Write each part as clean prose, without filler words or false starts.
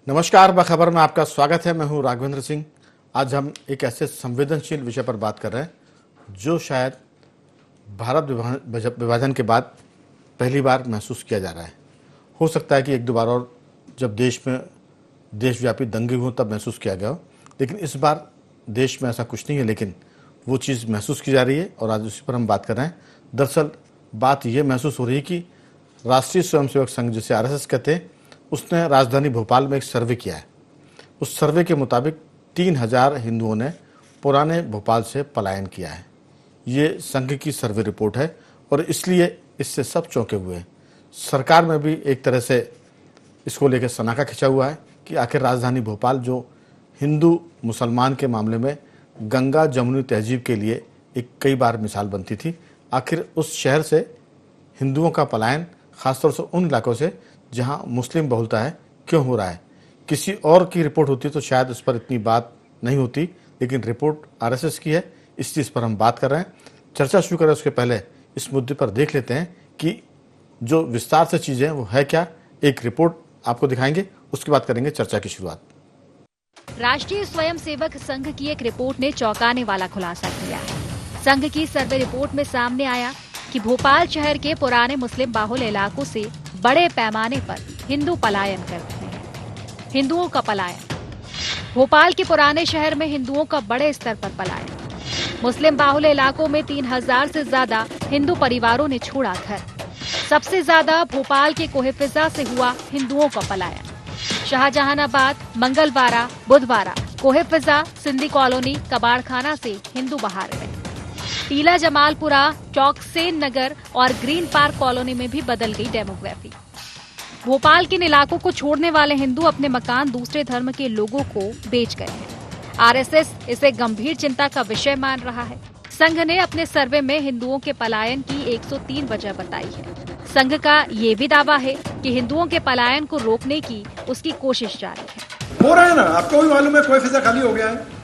नमस्कार, बखबर में आपका स्वागत है। मैं हूं राघवेंद्र सिंह। आज हम एक ऐसे संवेदनशील विषय पर बात कर रहे हैं जो शायद भारत विभाजन के बाद पहली बार महसूस किया जा रहा है। हो सकता है कि एक दो बार और जब देश में देशव्यापी दंगे हुए तब महसूस किया गया हो, लेकिन इस बार देश में ऐसा कुछ नहीं है, लेकिन वो चीज़ महसूस की जा रही है और आज उसी पर हम बात कर रहे हैं। दरअसल बात ये महसूस हो रही है कि राष्ट्रीय स्वयंसेवक संघ, जिसे RSS कहते हैं, उसने राजधानी भोपाल में एक सर्वे किया है। उस सर्वे के मुताबिक 3000 हिंदुओं ने पुराने भोपाल से पलायन किया है। ये संघ की सर्वे रिपोर्ट है और इसलिए इससे सब चौंके हुए हैं। सरकार में भी एक तरह से इसको लेकर सनाका खिंचा हुआ है कि आखिर राजधानी भोपाल, जो हिंदू मुसलमान के मामले में गंगा जमुनी तहजीब के लिए एक कई बार मिसाल बनती थी, आखिर उस शहर से हिंदुओं का पलायन, खासतौर से उन इलाकों से जहां मुस्लिम बहुलता है, क्यों हो रहा है। किसी और की रिपोर्ट होती तो शायद उस पर इतनी बात नहीं होती, लेकिन रिपोर्ट RSS की है, इस चीज़ पर हम बात कर रहे हैं। चर्चा शुरू करें उसके पहले इस मुद्दे पर देख लेते हैं कि जो विस्तार से चीज़ें हैं वो है क्या। एक रिपोर्ट आपको दिखाएंगे, उसके बाद करेंगे चर्चा की शुरुआत। राष्ट्रीय स्वयंसेवक संघ की एक रिपोर्ट ने चौंकाने वाला खुलासा किया है। संघ की सर्वे रिपोर्ट में सामने आया कि भोपाल शहर के पुराने मुस्लिम बाहुल इलाकों से बड़े पैमाने पर हिंदू पलायन कर रहे हैं। हिंदुओं का पलायन। भोपाल के पुराने शहर में हिंदुओं का बड़े स्तर पर पलायन। मुस्लिम बाहुल इलाकों में 3000 से ज्यादा हिंदू परिवारों ने छोड़ा घर। सबसे ज्यादा भोपाल के कोहेफिजा से हुआ हिंदुओं का पलायन। शाहजहानाबाद, मंगलवारा, बुधवारा, कोहेफिजा, सिंधी कॉलोनी, कबाड़खाना से हिंदू बाहर गए। टीला जमालपुरा, चौकसेन नगर और ग्रीन पार्क कॉलोनी में भी बदल गई डेमोग्राफी। भोपाल के इलाकों को छोड़ने वाले हिंदू अपने मकान दूसरे धर्म के लोगों को बेच गए हैं। RSS इसे गंभीर चिंता का विषय मान रहा है। संघ ने अपने सर्वे में हिंदुओं के पलायन की 103 वजह बताई है। संघ का ये भी दावा है कि हिंदुओं के पलायन को रोकने की उसकी कोशिश जारी है। हो रहा है ना, आपको भी मालूम है, कोई फिजा खाली हो गया है।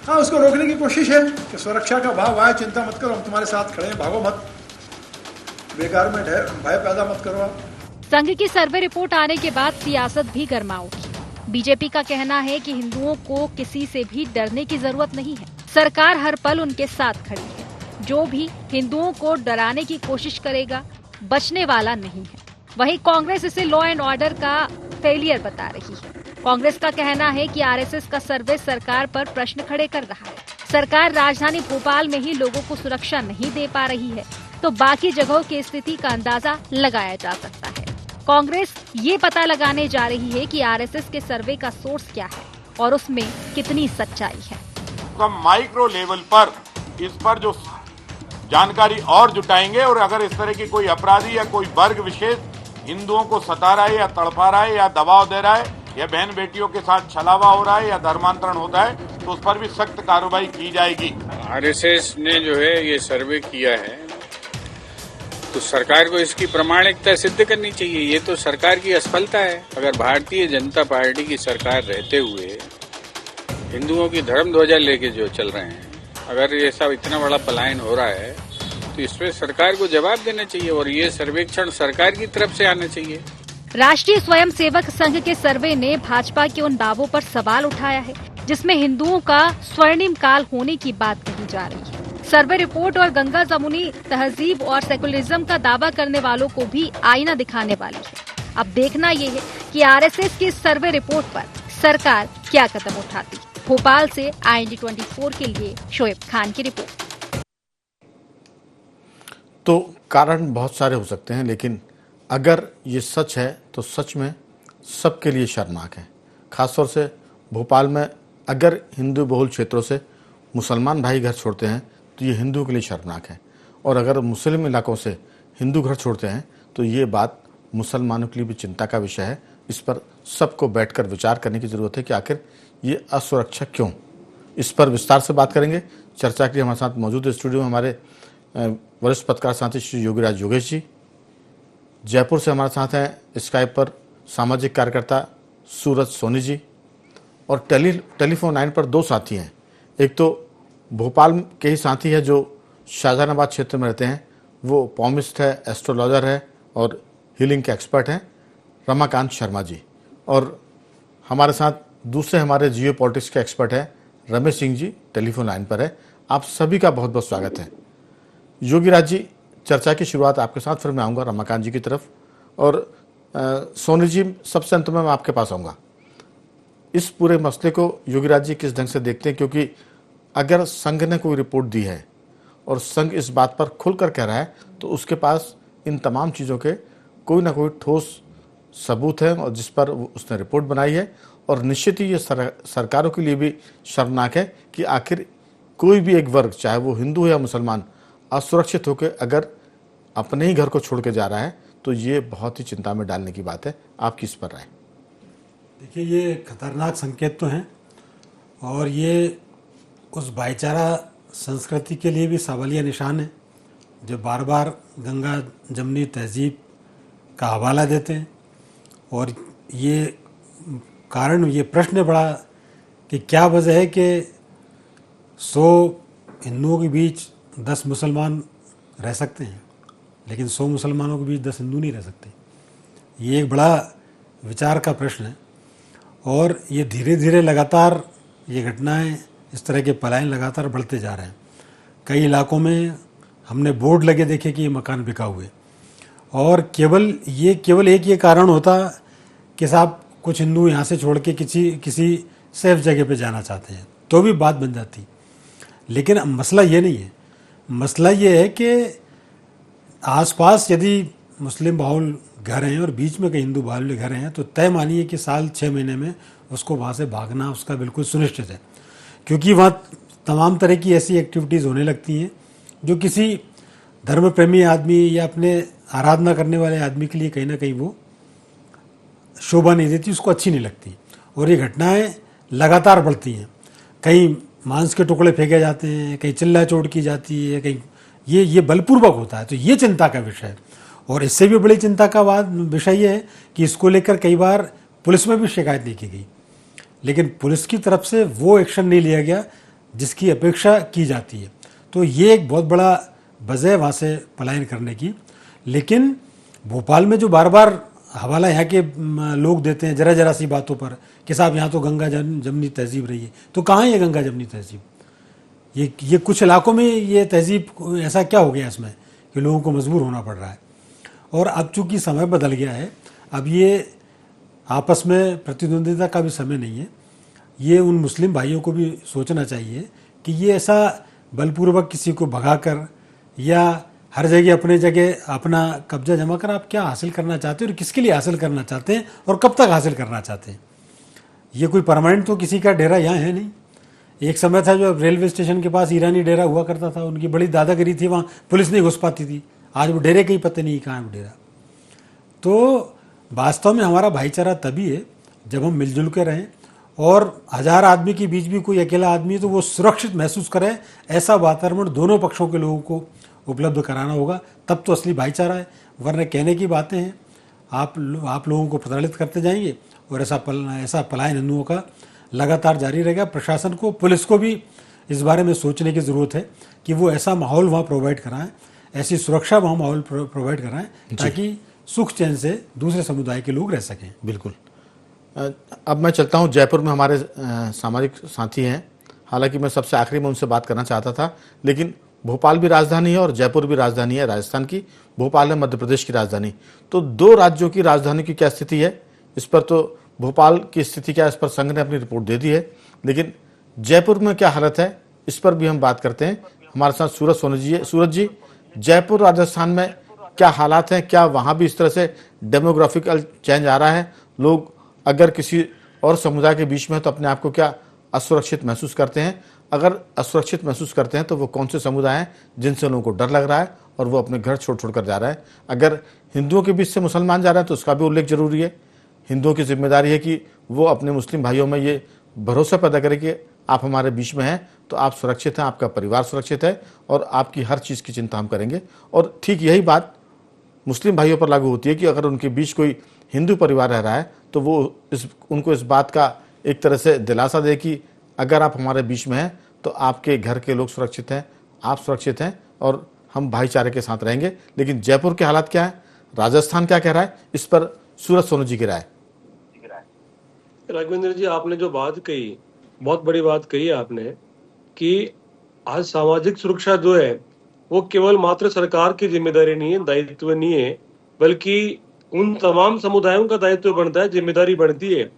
हाँ, उसको रोकने की कोशिश है कि सुरक्षा का भाव आए, चिंता मत करो, हम तुम्हारे साथ खड़े हैं, भागो मत, बेकार में भय पैदा मत करो। संघ की सर्वे रिपोर्ट आने के बाद सियासत भी गर्मा उठी। बीजेपी का कहना है कि हिंदुओं को किसी से भी डरने की जरूरत नहीं है। सरकार हर पल उनके साथ खड़ी है। जो भी हिंदुओं को डराने की कोशिश करेगा, बचने वाला नहीं है। वहीं कांग्रेस इसे लॉ एंड ऑर्डर का फेलियर बता रही है। कांग्रेस का कहना है कि RSS का सर्वे सरकार पर प्रश्न खड़े कर रहा है। सरकार राजधानी भोपाल में ही लोगों को सुरक्षा नहीं दे पा रही है, तो बाकी जगहों की स्थिति का अंदाजा लगाया जा सकता है। कांग्रेस ये पता लगाने जा रही है कि RSS के सर्वे का सोर्स क्या है और उसमें कितनी सच्चाई है। तो माइक्रो लेवल पर इस पर जो जानकारी और जुटाएंगे, और अगर इस तरह की कोई अपराधी या कोई वर्ग विशेष हिंदुओं को सता रहा है या तड़पा रहा है या दबाव दे रहा है या बहन बेटियों के साथ छलावा हो रहा है या धर्मांतरण होता है, तो उस पर भी सख्त कार्रवाई की जाएगी। RSS ने जो है ये सर्वे किया है, तो सरकार को इसकी प्रामाणिकता सिद्ध करनी चाहिए। ये तो सरकार की असफलता है। अगर भारतीय जनता पार्टी की सरकार रहते हुए हिंदुओं की धर्म ध्वजा लेके जो चल रहे हैं, अगर ये सब इतना बड़ा पलायन हो रहा है, तो इसमें सरकार को जवाब देना चाहिए और ये सर्वेक्षण सरकार की तरफ से आना चाहिए। राष्ट्रीय स्वयंसेवक संघ के सर्वे ने भाजपा के उन दावों पर सवाल उठाया है जिसमें हिंदुओं का स्वर्णिम काल होने की बात कही जा रही है। सर्वे रिपोर्ट और गंगा जमुनी तहजीब और सेकुलरिज्म का दावा करने वालों को भी आईना दिखाने वाली है। अब देखना ये है कि RSS की सर्वे रिपोर्ट पर सरकार क्या कदम उठाती। भोपाल से IND24 के लिए शोएब खान की रिपोर्ट। तो कारण बहुत सारे हो सकते हैं, लेकिन अगर ये सच है तो सच में सबके लिए शर्मनाक है। खासतौर से भोपाल में अगर हिंदू बहुल क्षेत्रों से मुसलमान भाई घर छोड़ते हैं तो ये हिंदुओं के लिए शर्मनाक है, और अगर मुस्लिम इलाकों से हिंदू घर छोड़ते हैं तो ये बात मुसलमानों के लिए भी चिंता का विषय है। इस पर सबको बैठकर विचार करने की ज़रूरत है कि आखिर ये असुरक्षा क्यों। इस पर विस्तार से बात करेंगे। चर्चा के लिए हमारे साथ मौजूद है स्टूडियो में हमारे वरिष्ठ पत्रकार साथी श्री योगीराज योगेश जी। जयपुर से हमारे साथ हैं स्काइप पर सामाजिक कार्यकर्ता सूरज सोनी जी, और टेलीफोन लाइन पर दो साथी हैं। एक तो भोपाल के ही साथी है जो शाहजहानाबाद क्षेत्र में रहते हैं, वो पॉमिस्ट है, एस्ट्रोलॉजर है और हीलिंग के एक्सपर्ट हैं, रमाकांत शर्मा जी। और हमारे साथ दूसरे हमारे जियो पॉलिटिक्स के एक्सपर्ट हैं रमेश सिंह जी, टेलीफोन लाइन पर है। आप सभी का बहुत बहुत स्वागत है। योगी राज जी, चर्चा की शुरुआत आपके साथ, फिर मैं आऊँगा रमाकांत जी की तरफ, और सोनी जी सबसे अंत में मैं आपके पास आऊँगा। इस पूरे मसले को योगी राज जी किस ढंग से देखते हैं, क्योंकि अगर संघ ने कोई रिपोर्ट दी है और संघ इस बात पर खुलकर कह रहा है तो उसके पास इन तमाम चीज़ों के कोई ना कोई ठोस सबूत है और जिस पर उसने रिपोर्ट बनाई है। और निश्चित ही ये सरकारों के लिए भी शर्मनाक है कि आखिर कोई भी एक वर्ग, चाहे वो हिंदू हो या मुसलमान, असुरक्षित होकर अगर अपने ही घर को छोड़ के जा रहा है तो ये बहुत ही चिंता में डालने की बात है। आपकी इस पर राय? देखिए, ये खतरनाक संकेत तो हैं और ये उस भाईचारा संस्कृति के लिए भी सवालिया निशान है जो बार बार गंगा जमनी तहजीब का हवाला देते हैं। और ये कारण, ये प्रश्न बड़ा कि क्या वजह है कि 100 हिंदुओं के बीच 10 मुसलमान रह सकते हैं, लेकिन 100 मुसलमानों के बीच 10 हिंदू नहीं रह सकते। ये एक बड़ा विचार का प्रश्न है और ये धीरे धीरे लगातार ये घटनाएं, इस तरह के पलायन लगातार बढ़ते जा रहे हैं। कई इलाकों में हमने बोर्ड लगे देखे कि ये मकान बिका हुए, और केवल एक ये कारण होता कि साहब कुछ हिंदू यहाँ से छोड़ के किसी सेफ जगह पे जाना चाहते हैं, तो भी बात बन जाती। लेकिन मसला ये नहीं है। मसला ये है कि आसपास यदि मुस्लिम बाहुल घर हैं और बीच में कई हिंदू बाहुल घर हैं तो तय मानिए कि साल 6 महीने में उसको वहाँ से भागना उसका बिल्कुल सुनिश्चित है, क्योंकि वहाँ तमाम तरह की ऐसी एक्टिविटीज़ होने लगती हैं जो किसी धर्म प्रेमी आदमी या अपने आराधना करने वाले आदमी के लिए कहीं ना कहीं वो शोभा नहीं देती, उसको अच्छी नहीं लगती। और ये घटनाएं लगातार बढ़ती हैं। कहीं मांस के टुकड़े फेंके जाते हैं, कहीं चिल्ला चोट की जाती है, कहीं ये बलपूर्वक होता है। तो ये चिंता का विषय है। और इससे भी बड़ी चिंता का विषय ये है कि इसको लेकर कई बार पुलिस में भी शिकायत नहीं की गई, लेकिन पुलिस की तरफ से वो एक्शन नहीं लिया गया जिसकी अपेक्षा की जाती है। तो ये एक बहुत बड़ा वजह है वहाँ से पलायन करने की। लेकिन भोपाल में जो बार बार हवाला यहाँ के लोग देते हैं जरा सी बातों पर कि साहब यहाँ तो गंगा जमनी तहजीब रही है, तो कहाँ है ये गंगा जमनी तहजीब? ये कुछ इलाकों में ये तहजीब, ऐसा क्या हो गया इसमें कि लोगों को मजबूर होना पड़ रहा है? और अब चूंकि समय बदल गया है, अब ये आपस में प्रतिद्वंदिता का भी समय नहीं है। ये उन मुस्लिम भाइयों को भी सोचना चाहिए कि ये ऐसा बलपूर्वक किसी को भगाकर या हर जगह अपने जगह अपना कब्जा जमा कर आप क्या हासिल करना चाहते हैं और किसके लिए हासिल करना चाहते हैं और कब तक हासिल करना चाहते हैं। ये कोई परमानेंट तो किसी का डेरा यहाँ है नहीं। एक समय था जो रेलवे स्टेशन के पास ईरानी डेरा हुआ करता था, उनकी बड़ी दादागिरी थी, वहाँ पुलिस नहीं घुस पाती थी। आज वो डेरे के ही पता नहीं कहाँ है वो डेरा। तो वास्तव में हमारा भाईचारा तभी है जब हम मिलजुल के रहें और 1000 आदमी के बीच भी कोई अकेला आदमी है तो वो सुरक्षित महसूस करे। ऐसा वातावरण दोनों पक्षों के लोगों को उपलब्ध कराना होगा, तब तो असली भाईचारा है। वरना कहने की बातें हैं, आप लोगों को प्रताड़ित करते जाएंगे और ऐसा पलायन हिंदुओं का लगातार जारी रहेगा। प्रशासन को, पुलिस को भी इस बारे में सोचने की ज़रूरत है कि वो ऐसा माहौल वहाँ प्रोवाइड कराएं, ऐसी सुरक्षा वहाँ माहौल प्रोवाइड कराएं ताकि सुख चैन से दूसरे समुदाय के लोग रह सकें। बिल्कुल। अब मैं चलता हूँ, जयपुर में हमारे सामाजिक साथी हैं। हालांकि मैं सबसे आखिरी में उनसे बात करना चाहता था, लेकिन भोपाल भी राजधानी है और जयपुर भी राजधानी है राजस्थान की। भोपाल है मध्य प्रदेश की राजधानी। तो 2 राज्यों की राजधानी की क्या स्थिति है, इस पर तो भोपाल की स्थिति क्या है, इस पर संघ ने अपनी रिपोर्ट दे दी है, लेकिन जयपुर में क्या हालत है, इस पर भी हम बात करते हैं। हमारे साथ सूरज सोनी जी है। सूरज जी, जयपुर राजस्थान में क्या हालात हैं? क्या वहाँ भी इस तरह से डेमोग्राफिकल चेंज आ रहा है? लोग अगर किसी और समुदाय के बीच में है तो अपने आप को क्या असुरक्षित महसूस करते हैं? अगर असुरक्षित महसूस करते हैं तो वो कौन से समुदाय हैं जिनसे लोगों को डर लग रहा है और वो अपने घर छोड़ कर जा रहा है? अगर हिंदुओं के बीच से मुसलमान जा रहे हैं तो उसका भी उल्लेख जरूरी है। हिंदुओं की जिम्मेदारी है कि वो अपने मुस्लिम भाइयों में ये भरोसा पैदा करें कि आप हमारे बीच में हैं तो आप सुरक्षित हैं, आपका परिवार सुरक्षित है और आपकी हर चीज़ की चिंता हम करेंगे। और ठीक यही बात मुस्लिम भाइयों पर लागू होती है कि अगर उनके बीच कोई हिंदू परिवार रह रहा है तो वो उनको इस बात का एक तरह से दिलासा दे कि अगर आप हमारे बीच में हैं तो आपके घर के लोग सुरक्षित हैं, आप सुरक्षित हैं और हम भाईचारे के साथ रहेंगे। लेकिन जयपुर के हालात क्या है, राजस्थान क्या कह रहा है, इस पर सूरज सोनी जी की राय। राघवेंद्र जी, आपने जो बात कही, बहुत बड़ी बात कही आपने कि आज सामाजिक सुरक्षा जो है वो केवल मात्र सरकार की जिम्मेदारी नहीं है, दायित्व नहीं है, बल्कि उन तमाम समुदायों का दायित्व बनता है, जिम्मेदारी बनती है,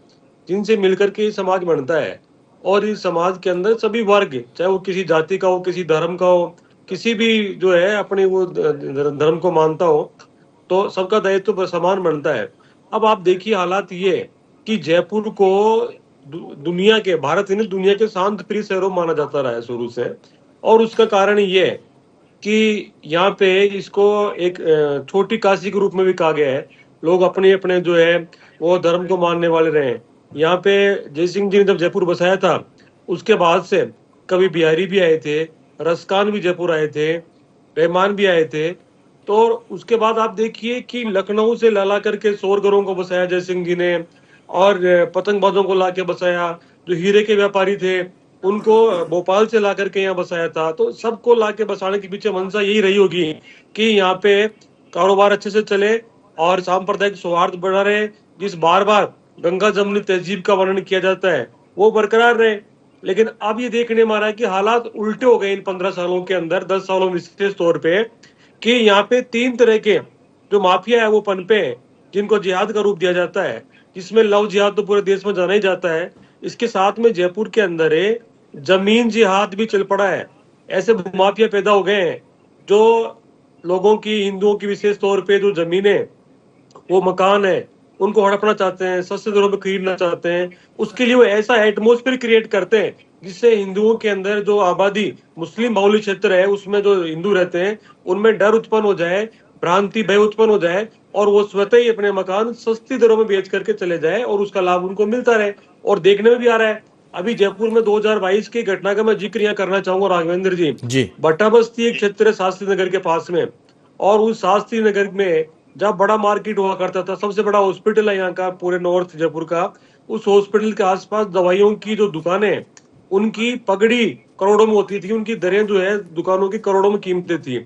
जिनसे मिलकर के ये समाज बनता है। और इस समाज के अंदर सभी वर्ग, चाहे वो किसी जाति का हो, किसी धर्म का हो, किसी भी जो है अपने वो धर्म को मानता हो, तो सबका दायित्व समान बनता है। अब आप देखिए, हालात ये कि जयपुर को दुनिया के, भारत ही नहीं दुनिया के शांत प्रिय शहरों माना जाता रहा है शुरू से। और उसका कारण ये है कि यहाँ पे इसको एक छोटी काशी के रूप में भी कहा गया है। लोग अपने अपने जो है वो धर्म को मानने वाले रहे। यहाँ पे जय सिंह जी ने जब जयपुर बसाया था, उसके बाद से कभी बिहारी भी आए थे, रसकान भी जयपुर आए थे, रहमान भी आए थे। तो उसके बाद आप देखिए कि लखनऊ से ला करके शोरगरों को बसाया जय सिंह जी ने, और पतंगबाजों को ला के बसाया। जो हीरे के व्यापारी थे उनको भोपाल से ला करके यहाँ बसाया था। तो सबको ला के बसाने के पीछे मंशा यही रही होगी कि यहाँ पे कारोबार अच्छे से चले और सांप्रदायिक सौहार्द बना रहे। जिस बार बार गंगा जमनी तहजीब का वर्णन किया जाता है वो बरकरार रहे। लेकिन अब ये देखने में आ रहा है कि हालात उल्टे हो गए इन 15 सालों के अंदर, 10 सालों में विशेष तौर पे, कि यहाँ पे 3 तरह के जो माफिया है वो पनपे हैं, जिनको जिहाद का रूप दिया जाता है, जिसमें लव जिहाद तो पूरे देश में जाना ही जाता है। इसके साथ में जयपुर के अंदर जमीन जिहाद भी चल पड़ा है। ऐसे माफिया पैदा हो गए हैं जो लोगों की, हिंदुओं की विशेष तौर पे जो जमीनें, वो मकान है, उनको हड़पना चाहते हैं, सस्ते दरों में खरीदना चाहते हैं। उसके लिए वो ऐसा एटमोस्फेयर क्रिएट करते हैं जिससे हिंदुओं के अंदर जो आबादी, मुस्लिम बहुल क्षेत्र है उसमें जो हिंदू रहते हैं, उनमें डर उत्पन्न हो जाए, भ्रांति, भय उत्पन्न हो जाए, और वो स्वतः ही अपने मकान सस्ती दरों में बेच करके चले जाए और उसका लाभ उनको मिलता रहे। और देखने में भी आ रहा है, अभी जयपुर में 2022 की घटना का मैं जिक्र यहाँ करना चाहूंगा राघवेंद्र जी। बट्टा बस्ती एक क्षेत्र है शास्त्री नगर के पास में, और उस शास्त्री नगर में जब बड़ा मार्केट हुआ करता था, सबसे बड़ा हॉस्पिटल है यहाँ का पूरे नॉर्थ जयपुर का, उस हॉस्पिटल के आसपास दवाइयों की जो दुकानें हैं उनकी पगड़ी करोड़ों में होती थी, उनकी दरें जो है दुकानों की करोड़ों में कीमतें थी।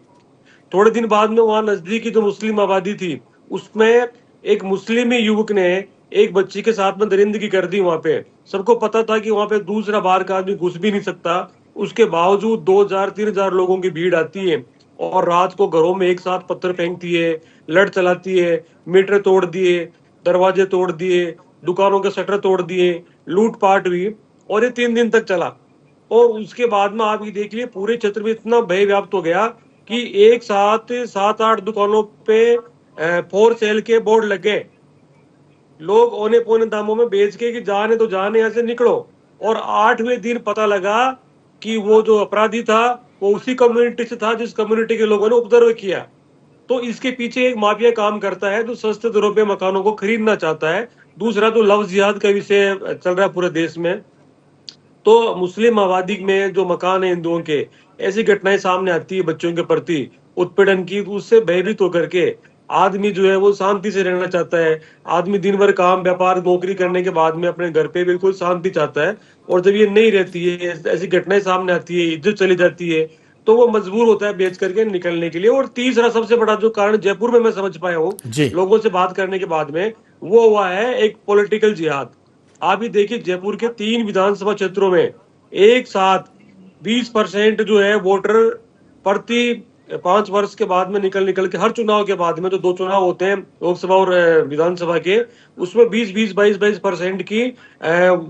थोड़े दिन बाद में वहां नजदीकी जो मुस्लिम आबादी थी उसमें एक मुस्लिम युवक ने एक बच्ची के साथ में दरिंदगी कर दी। वहां पे सबको पता था कि वहां पे दूसरा बाहर का आदमी घुस भी नहीं सकता, उसके बावजूद 2000-3000 लोगों की भीड़ आती है और रात को घरों में एक साथ पत्थर फेंकती है, लड़ चलाती है, मीटर तोड़ दिए, दरवाजे तोड़ दिए, दुकानों के शटर तोड़ दिए, लूटपाट हुई, और ये 3 दिन तक चला। और उसके बाद में आप ये देख लिए पूरे क्षेत्र में इतना भय व्याप्त हो गया कि एक साथ 7-8 दुकानों पे फॉर सेल के बोर्ड लगे, लोग औने पौने दामों में बेच के कि जाने तो जाने, यहाँ से निकलो। और 8वें दिन पता लगा कि वो जो अपराधी था वो उसी कम्युनिटी से था जिस कम्युनिटी के लोगों ने उपद्रव किया। तो इसके पीछे एक माफिया काम करता है जो सस्ते दरों पे मकानों को खरीदना चाहता है। दूसरा तो लव जिहाद का विषय चल रहा है पूरे देश में। तो मुस्लिम आबादी में जो मकान है हिंदुओं के, ऐसी घटनाएं सामने आती है बच्चों के प्रति उत्पीड़न की, तो उससे भयभीत होकर के आदमी जो है वो शांति से रहना चाहता है। आदमी दिन भर काम, व्यापार, नौकरी करने के बाद में अपने घर पे बिल्कुल शांति चाहता है, और जब ये नहीं रहती है, ऐसी घटनाएं सामने आती है, इज्जत चली जाती है, तो वो मजबूर होता है बेच करके निकलने के लिए। और तीसरा सबसे बड़ा जो कारण जयपुर में मैं समझ पाया हूँ लोगों से बात करने के बाद में, वो हुआ है एक पॉलिटिकल जिहाद। आप ही देखिए जयपुर के 3 विधानसभा क्षेत्रों में एक साथ 20% जो है वोटर प्रति 5 वर्ष के बाद में निकल के, हर चुनाव के बाद में जो 2 चुनाव होते हैं लोकसभा और विधानसभा के, उसमें 22% की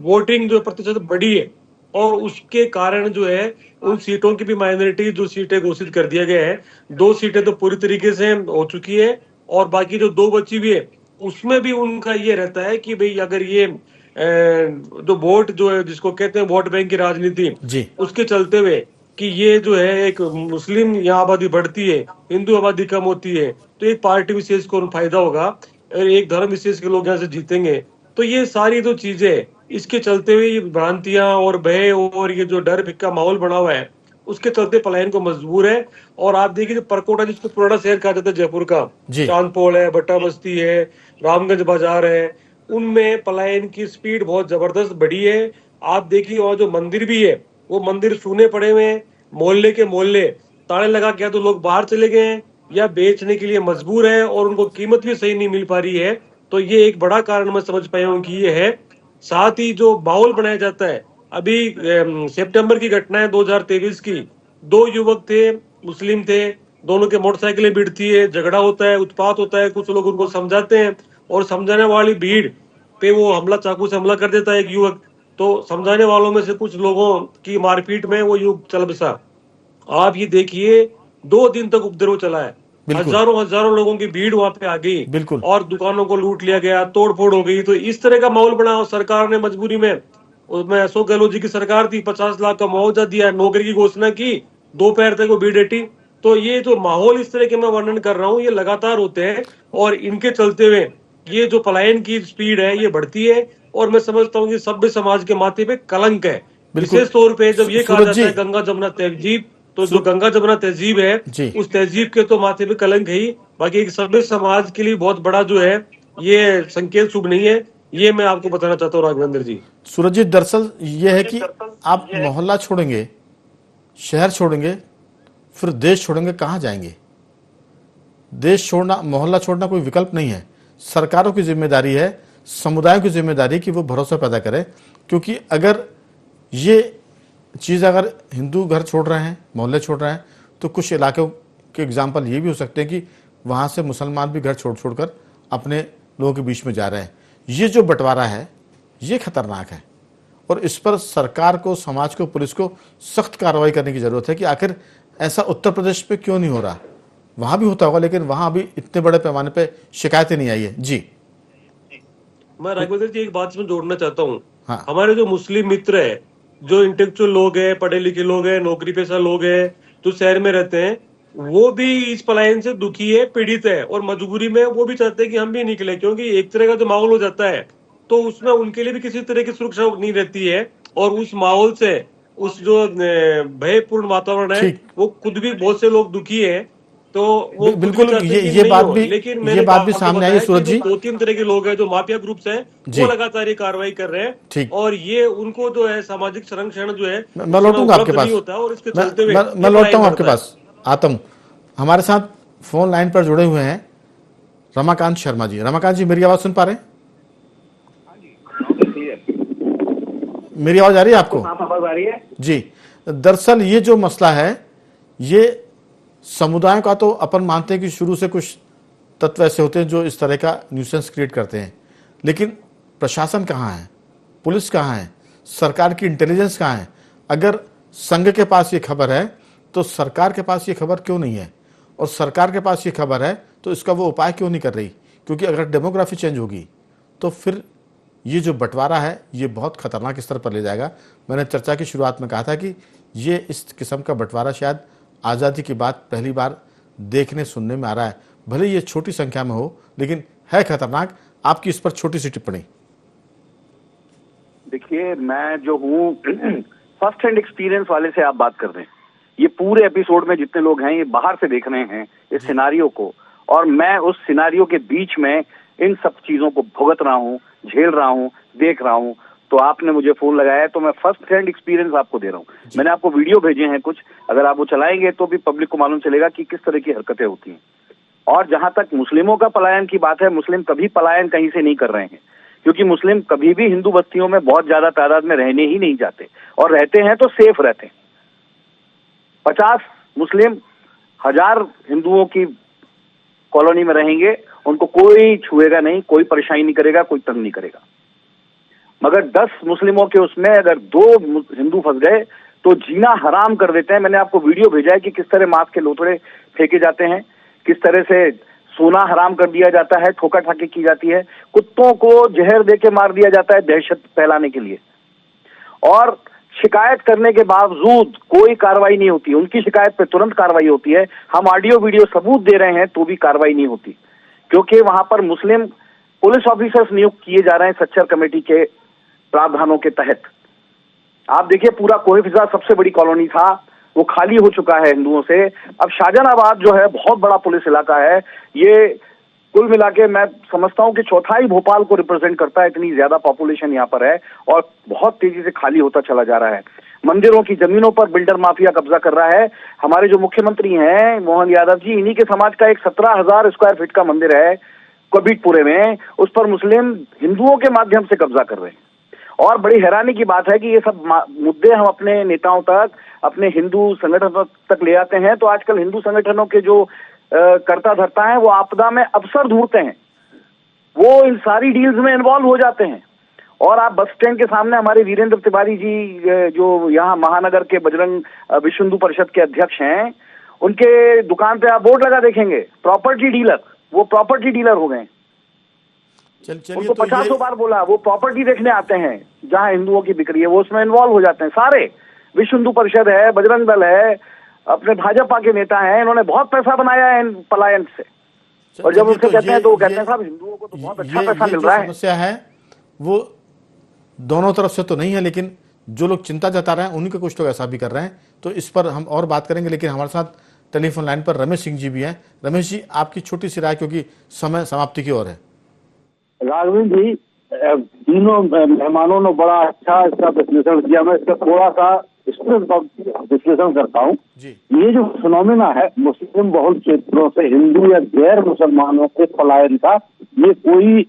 वोटिंग जो प्रतिशत बढ़ी है। और उसके कारण जो है उन सीटों की भी माइनॉरिटी जो सीटें घोषित कर दिया गया है, 2 सीटें तो पूरी तरीके से हो चुकी है, और बाकी जो 2 बची हुई है उसमें भी उनका ये रहता है कि भाई अगर ये जो वोट जो है, जिसको कहते हैं वोट बैंक की राजनीति, उसके चलते हुए कि ये जो है एक मुस्लिम यहाँ आबादी बढ़ती है, हिंदू आबादी कम होती है, तो एक पार्टी विशेष को फायदा होगा और एक धर्म विशेष के लोग यहाँ से जीतेंगे। तो ये सारी जो चीजें, इसके चलते हुए ये भ्रांतियां और भय और ये जो डर का माहौल बना हुआ है, उसके चलते पलायन को मजबूर है। और आप देखिए जो परकोटा, जिसको पुराना शहर कहा जाता है जयपुर का, चांदपोल है, बट्टा बस्ती है, रामगंज बाजार है, उनमें पलायन की स्पीड बहुत जबरदस्त बढ़ी है। आप देखिए वहां जो मंदिर भी है, वो मंदिर सूने पड़े हुए हैं, मोहल्ले के मोहल्ले ताले लगा के, तो लोग बाहर चले गए हैं या बेचने के लिए मजबूर है और उनको कीमत भी सही नहीं मिल पा रही है। तो ये एक बड़ा कारण मैं समझ पाया हूँ कि ये है साथ ही जो माहौल बनाया जाता है, अभी सितंबर की घटना है 2023 की, 2 युवक थे, मुस्लिम थे, दोनों के मोटरसाइकिलें भिड़ती है, झगड़ा होता है, उत्पात होता है, कुछ लोग उनको समझाते हैं और समझाने वाली भीड़ पे वो हमला, चाकू से हमला कर देता है एक युवक। तो समझाने वालों में से कुछ लोगों की मारपीट में वो युवक चल बसा। आप ये देखिए 2 दिन तक उपद्रव चला है, बिल्कुल। हजारों लोगों की भीड़ वहां पे आ गई बिल्कुल। और दुकानों को लूट लिया गया, तोड़फोड़ हो गई। तो इस तरह का माहौल बना और सरकार ने मजबूरी में, उसमें अशोक गहलोत जी की सरकार थी, 50 लाख का मुआवजा दिया, नौकरी की घोषणा की, दोपहर तक वो भीड़ हटी। तो ये जो माहौल इस तरह के मैं वर्णन कर रहा हूँ, ये लगातार होते हैं और इनके चलते हुए ये जो पलायन की स्पीड है ये बढ़ती है और मैं समझता हूँ कि सभ्य समाज के माथे पे कलंक है। बिल्कुल। विशेष तौर पे जब ये कहा सूरज जाता है जी। गंगा जमुना तहजीब, तो जो गंगा जमुना तहजीब है जी। उस तहजीब के तो माथे पे कलंक है ही, बाकी एक सभ्य समाज के लिए बहुत बड़ा जो है ये संकेत शुभ नहीं है। ये मैं आपको बताना चाहता हूँ राघवेंद्र जी। सूरज जी, दरअसल ये है कि आप मोहल्ला छोड़ेंगे, शहर छोड़ेंगे, फिर देश छोड़ेंगे, कहाँ जाएंगे? देश छोड़ना, मोहल्ला छोड़ना कोई विकल्प नहीं है। सरकारों की जिम्मेदारी है, समुदायों की जिम्मेदारी है कि वो भरोसा पैदा करें, क्योंकि अगर ये चीज़, अगर हिंदू घर छोड़ रहे हैं, मोहल्ले छोड़ रहे हैं, तो कुछ इलाकों के एग्जाम्पल ये भी हो सकते हैं कि वहाँ से मुसलमान भी घर छोड़ कर अपने लोगों के बीच में जा रहे हैं। ये जो बंटवारा है ये खतरनाक है और इस पर सरकार को, समाज को, पुलिस को सख्त कार्रवाई करने की जरूरत है कि आखिर ऐसा उत्तर प्रदेश पे क्यों नहीं हो रहा। वहां भी होता होगा लेकिन वहां अभी इतने बड़े पैमाने पे शिकायतें नहीं आई है। जी, मैं राघवेंद्र जी एक बात इसमें जोड़ना चाहता हूँ। हाँ। हमारे जो मुस्लिम मित्र है, जो इंटेलेक्चुअल लोग हैं, पढ़े लिखे लोग हैं, नौकरी पेशा लोग हैं, जो शहर में रहते हैं, वो भी इस पलायन से दुखी है, पीड़ित है और मजबूरी में वो भी चाहते हैं कि हम भी निकले, क्योंकि एक तरह का जो माहौल हो जाता है तो उसमें उनके लिए भी किसी तरह की सुरक्षा नहीं रहती है और उस माहौल से, उस जो भयपूर्ण वातावरण है, ठीक। वो खुद भी बहुत से लोग दुखी है। तो वो खुद भी बिल्कुल, चाहते हैं कि ये नहीं बात हो। भी, लेकिन ये मैंने बात भी आपको सामने आई है बताया सूरज कि जी। जो 2-3 तरह के लोग हैं, जो माफिया ग्रुप्स हैं, जी। वो लगातार ये कार्रवाई कर रहे हैं। ठीक। और ये उनको जो है सामाजिक संरक्षण जो है मैं लौटूंगा आपके पास, नहीं होता और इसके चलते हुए मैं लौटता हूँ आपके पास, आता हूँ। हमारे साथ फोन लाइन पर जुड़े हुए हैं रमाकांत शर्मा जी। रमाकांत जी, मेरी आवाज सुन पा रहे हैं? मेरी आवाज आ रही है आपको? आवाज आ रही है जी। दरअसल ये जो मसला है, ये समुदायों का, तो अपन मानते हैं कि शुरू से कुछ तत्व ऐसे होते हैं जो इस तरह का न्यूसेंस क्रिएट करते हैं, लेकिन प्रशासन कहाँ है, पुलिस कहाँ है, सरकार की इंटेलिजेंस कहाँ है? अगर संघ के पास ये खबर है तो सरकार के पास ये खबर क्यों नहीं है? और सरकार के पास ये खबर है तो इसका वो उपाय क्यों नहीं कर रही? क्योंकि अगर डेमोग्राफी चेंज होगी तो फिर ये जो बंटवारा है ये बहुत खतरनाक स्तर पर ले जाएगा। मैंने चर्चा की शुरुआत में कहा था कि ये इस किस्म का बंटवारा शायद आज़ादी के बाद पहली बार देखने सुनने में आ रहा है। भले ये छोटी संख्या में हो लेकिन है खतरनाक। आपकी इस पर छोटी सी टिप्पणी। देखिए, मैं जो हूँ फर्स्ट हैंड एक्सपीरियंस वाले से आप बात कर रहे हैं। ये पूरे एपिसोड में जितने लोग हैं ये बाहर से देख रहे हैं इस सिनारियो को, और मैं उस सिनारियो के बीच में इन सब चीजों को भुगत रहा हूँ, झेल रहा हूँ, देख रहा हूँ। तो आपने मुझे फोन लगाया है तो मैं फर्स्ट हैंड एक्सपीरियंस आपको दे रहा हूँ। मैंने आपको वीडियो भेजे हैं कुछ, अगर आप वो चलाएंगे तो भी पब्लिक को मालूम चलेगा कि किस तरह की हरकतें होती हैं। और जहां तक मुस्लिमों का पलायन की बात है, मुस्लिम कभी पलायन कहीं से नहीं कर रहे हैं, क्योंकि मुस्लिम कभी भी हिंदू बस्तियों में बहुत ज्यादा तादाद में रहने ही नहीं जाते, और रहते हैं तो सेफ रहते हैं। 50 मुस्लिम 1000 हिंदुओं की कॉलोनी में रहेंगे, उनको कोई छुएगा नहीं, कोई परेशानी नहीं करेगा, कोई तंग नहीं करेगा। मगर 10 मुस्लिमों के उसमें अगर 2 हिंदू फंस गए तो जीना हराम कर देते हैं। मैंने आपको वीडियो भेजा है कि किस तरह मांस के लोथड़े फेंके जाते हैं, किस तरह से सोना हराम कर दिया जाता है, ठोका ठाकी की जाती है, कुत्तों को जहर देके मार दिया जाता है दहशत फैलाने के लिए, और शिकायत करने के बावजूद कोई कार्रवाई नहीं होती। उनकी शिकायत पे तुरंत कार्रवाई होती है। हम ऑडियो वीडियो सबूत दे रहे हैं तो भी कार्रवाई नहीं होती, क्योंकि वहां पर मुस्लिम पुलिस ऑफिसर्स नियुक्त किए जा रहे हैं सच्चर कमेटी के प्रावधानों के तहत। आप देखिए, पूरा कोहिफिजा सबसे बड़ी कॉलोनी था, वो खाली हो चुका है हिंदुओं से। अब शाहजहानाबाद जो है बहुत बड़ा पुलिस इलाका है। ये कुल मिला के मैं समझता हूं कि चौथाई भोपाल को रिप्रेजेंट करता है, इतनी ज्यादा पॉपुलेशन यहाँ पर है, और बहुत तेजी से खाली होता चला जा रहा है। मंदिरों की जमीनों पर बिल्डर माफिया कब्जा कर रहा है। हमारे जो मुख्यमंत्री हैं मोहन यादव जी, इन्हीं के समाज का एक 17,000 स्क्वायर फीट का मंदिर है कबीरपुरे में, उस पर मुस्लिम हिंदुओं के माध्यम से कब्जा कर रहे हैं। और बड़ी हैरानी की बात है कि ये सब मुद्दे हम अपने नेताओं तक, अपने हिंदू संगठनों तक ले आते हैं, तो आजकल हिंदू संगठनों के जो कर्ता धर्ता हैं वो आपदा में अवसर ढूंढते हैं, वो इन सारी डील्स में इन्वॉल्व हो जाते हैं। और आप बस स्टैंड के सामने हमारे वीरेंद्र तिवारी जी जो यहाँ महानगर के बजरंग विश्व हिंदू परिषद के अध्यक्ष हैं, उनके दुकान पे आप बोर्ड लगा देखेंगे प्रॉपर्टी डीलर, वो प्रॉपर्टी डीलर हो गए। उनको 50 बार बोला, वो प्रॉपर्टी देखने आते हैं जहां हिंदुओं की बिक्री है, वो उसमें इन्वॉल्व हो जाते हैं सारे। विश्व हिंदू परिषद है, बजरंग दल है, अपने भाजपा के नेता हैं, इन्होंने बहुत पैसा बनाया है इन पलायन से। और जब उनसे कहते हैं तो वो कहते हैं साहब हिंदुओं को तो बहुत अच्छा पैसा मिल रहा है। समस्या है वो दोनों तरफ से तो नहीं है, लेकिन जो लोग चिंता जता रहे हैं उन्हीं के कुछ लोग ऐसा भी कर रहे हैं। तो इस पर हम और बात करेंगे, लेकिन हमारे साथ टेलीफोन लाइन पर रमेश सिंह जी भी हैं। रमेश जी, आपकी छोटी सी राय, क्योंकि समय समाप्ति की ओर है। राघवेंद्र जी, तीनों मेहमानों ने बड़ा अच्छा इसका विश्लेषण किया। मैं इसका थोड़ा सा विश्लेषण करता हूँ। ये जो फिनोमेना है मुस्लिम बहुल क्षेत्रों से हिंदू या गैर मुसलमानों के पलायन का, ये कोई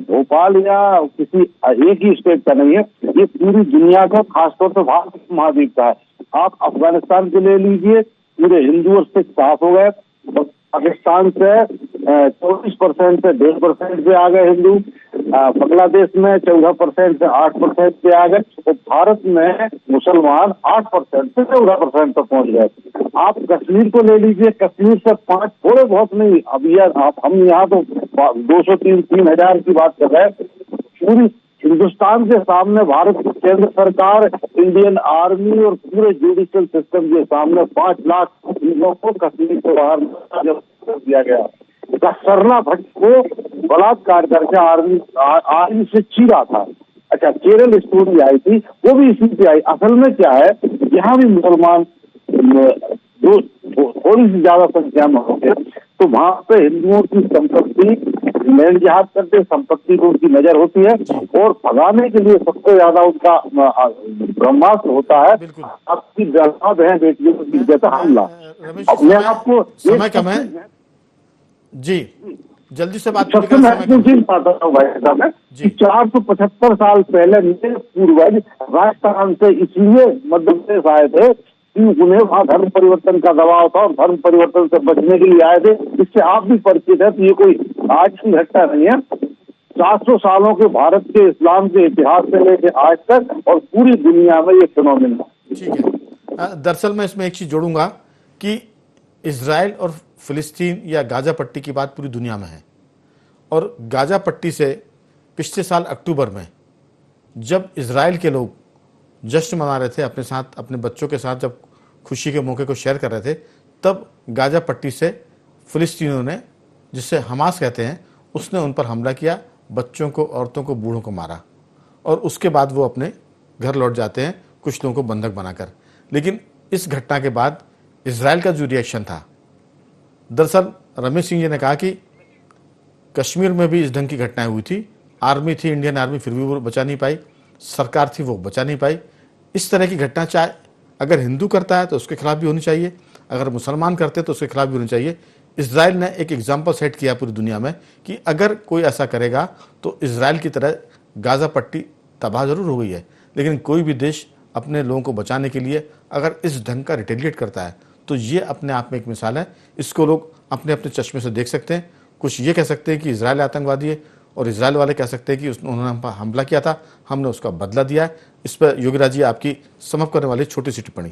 भोपाल या किसी एक ही स्टेट का नहीं है, ये पूरी दुनिया का, खासतौर से भारत महाद्वीप का है। आप अफगानिस्तान के ले लीजिए, पूरे हिंदू और सिख साफ हो गए। पाकिस्तान से 24% से 1.5% पे आ गए हिंदू, बांग्लादेश में 14% से 8% पे आ गए, और भारत में मुसलमान 8% से 14% तक पहुंच गए। आप कश्मीर को ले लीजिए, कश्मीर से 5 थोड़े बहुत नहीं, अब यार हम यहाँ तो 200-3,000 की बात कर रहे हैं। पूरी हिंदुस्तान के सामने भारत की केंद्र सरकार, इंडियन आर्मी और पूरे जुडिशियल सिस्टम के सामने 5 लाख लोगों को कश्मीर से बाहर दिया गया। सरला भट्ट को बलात्कार करके आर्मी से चीरा था। अच्छा, केरल स्टोरी आई थी, वो भी इसी से आई। असल में क्या है, यहाँ भी मुसलमान थोड़ी सी ज्यादा संख्या में होंगे, तो वहां पे हिंदुओं की संपत्ति लैंड जिहाद करते, संपत्ति को उनकी नजर होती है, और भगाने के लिए सबसे ज्यादा उनका ब्रह्मास्त्र होता है आपकी बहन बेटियों की जैसा हमला। अपने आपको समय कम है जी, जल्दी से बात। सबसे महत्वपूर्ण चीज बताता हूँ भाई साहब मैं, 475 साल पहले मेरे पूर्वज राजस्थान से इसलिए मध्य प्रदेश आए थे कि उन्हें वहाँ धर्म परिवर्तन का दबाव था, और धर्म परिवर्तन से बचने के लिए आए थे। इससे आप भी परिचित है, तो ये कोई आज की घटना नहीं है। 400 सालों के भारत के इस्लाम के इतिहास से लेकर आज तक, और पूरी दुनिया में ये फिनोमेना। ठीक है, दरअसल मैं इसमें एक चीज जोड़ूंगा कि इजराइल और फिलिस्तीन या गाजा पट्टी की बात पूरी दुनिया में है, और गाजा पट्टी से पिछले साल अक्टूबर में जब इजराइल के लोग जश्न मना रहे थे अपने साथ, अपने बच्चों के साथ, जब खुशी के मौके को शेयर कर रहे थे, तब गाजा पट्टी से फिलिस्तीनियों ने, जिसे हमास कहते हैं, उसने उन पर हमला किया, बच्चों को, औरतों को, बूढ़ों को मारा, और उसके बाद वो अपने घर लौट जाते हैं, कुछ लोगों को बंधक बनाकर। लेकिन इस घटना के बाद इजराइल का जो रिएक्शन था, दरअसल रमेश सिंह जी ने कहा कि कश्मीर में भी इस ढंग की घटनाएं हुई थी, आर्मी थी, इंडियन आर्मी, फिर भी वो बचा नहीं पाई, सरकार थी वो बचा नहीं पाई। इस तरह की घटना चाहे अगर हिंदू करता है तो उसके खिलाफ भी होनी चाहिए, अगर मुसलमान करते तो उसके खिलाफ भी होनी चाहिए। इजराइल ने एक एग्जाम्पल सेट किया पूरी दुनिया में कि अगर कोई ऐसा करेगा तो इजराइल की तरह गाजा पट्टी तबाह जरूर हो गई है, लेकिन कोई भी देश अपने लोगों को बचाने के लिए अगर इस ढंग का रिटेलिएट करता है तो ये अपने आप में एक मिसाल है। इसको लोग अपने अपने चश्मे से देख सकते हैं। कुछ ये कह सकते हैं कि इजराइल आतंकवादी है, और इजराइल वाले कह सकते हैं कि उन्होंने हम पर हमला किया था, हमने उसका बदला दिया है। इस पर योगीराज जी आपकी समझ करने वाली छोटी सी टिप्पणी।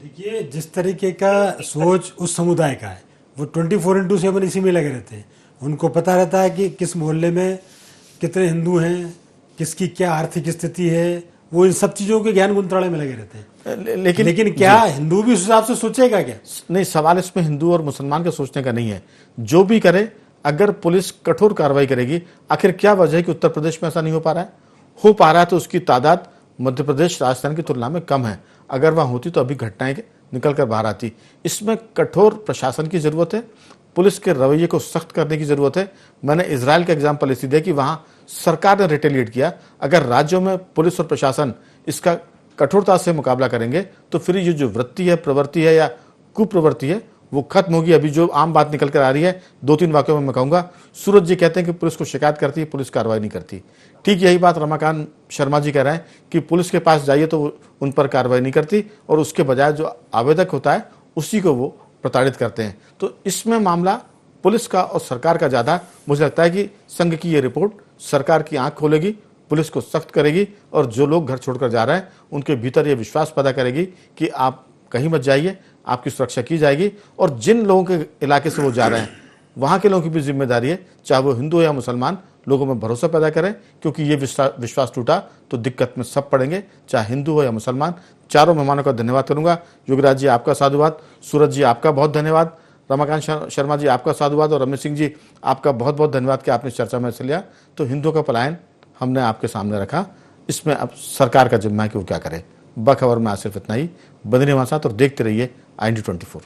देखिए, जिस तरीके का सोच उस समुदाय का है, वो 24/7 इसी में लगे रहते हैं। उनको पता रहता है कि किस मोहल्ले में कितने हिंदू हैं, किसकी क्या आर्थिक स्थिति है, वो इन सब चीज़ों के ज्ञान गुंतराले में लगे रहते हैं। लेकिन क्या हिंदू भी उस हिसाब से सोचेगा क्या? नहीं, सवाल इसमें हिंदू और मुसलमान के सोचने का नहीं है। जो भी करे, अगर पुलिस कठोर कार्रवाई करेगी, आखिर क्या वजह है कि उत्तर प्रदेश में ऐसा नहीं हो पा रहा है? हो पा रहा है तो उसकी तादाद मध्य प्रदेश, राजस्थान की तुलना में कम है। अगर वहाँ होती तो अभी घटनाएं निकल कर बाहर आती। इसमें कठोर प्रशासन की जरूरत है, पुलिस के रवैये को सख्त करने की जरूरत है। मैंने इजराइल का एग्जाम्पल इसी दिया कि वहाँ सरकार ने रिटेलिएट किया। अगर राज्यों में पुलिस और प्रशासन इसका कठोरता से मुकाबला करेंगे तो फिर ये जो वृत्ति है, प्रवृत्ति है या कुप्रवृत्ति है, वो खत्म होगी। अभी जो आम बात निकल कर आ रही है, 2-3 वाक्यों में मैं कहूँगा। सूरज जी कहते हैं कि पुलिस को शिकायत करती है, पुलिस कार्रवाई नहीं करती। ठीक यही बात रमाकांत शर्मा जी कह रहे हैं कि पुलिस के पास जाइए तो उन पर कार्रवाई नहीं करती, और उसके बजाय जो आवेदक होता है उसी को वो प्रताड़ित करते हैं। तो इसमें मामला पुलिस का और सरकार का ज़्यादा, मुझे लगता है कि संघ की ये रिपोर्ट सरकार की आंख खोलेगी, पुलिस को सख्त करेगी, और जो लोग घर छोड़कर जा रहे हैं उनके भीतर ये विश्वास पैदा करेगी कि आप कहीं मत जाइए, आपकी सुरक्षा की जाएगी। और जिन लोगों के इलाके से वो जा रहे हैं वहाँ के लोगों की भी जिम्मेदारी है, चाहे वो हिंदू हो या मुसलमान, लोगों में भरोसा पैदा करें, क्योंकि ये विश्वास टूटा तो दिक्कत में सब पड़ेंगे, चाहे हिंदू हो या मुसलमान। चारों मेहमानों का धन्यवाद करूंगा। योगराज जी आपका साधुवाद, सूरज जी आपका बहुत धन्यवाद, रमाकांत शर्मा जी आपका साधुवाद, और रमेश सिंह जी आपका बहुत बहुत धन्यवाद कि आपने चर्चा में हिस्सा लिया। तो हिंदुओं का पलायन हमने आपके सामने रखा, इसमें अब सरकार का जिम्मा है कि वो क्या करे। बखबर में आज सिर्फ इतना ही। बने रहिए हमारे साथ और देखते रहिए IND24।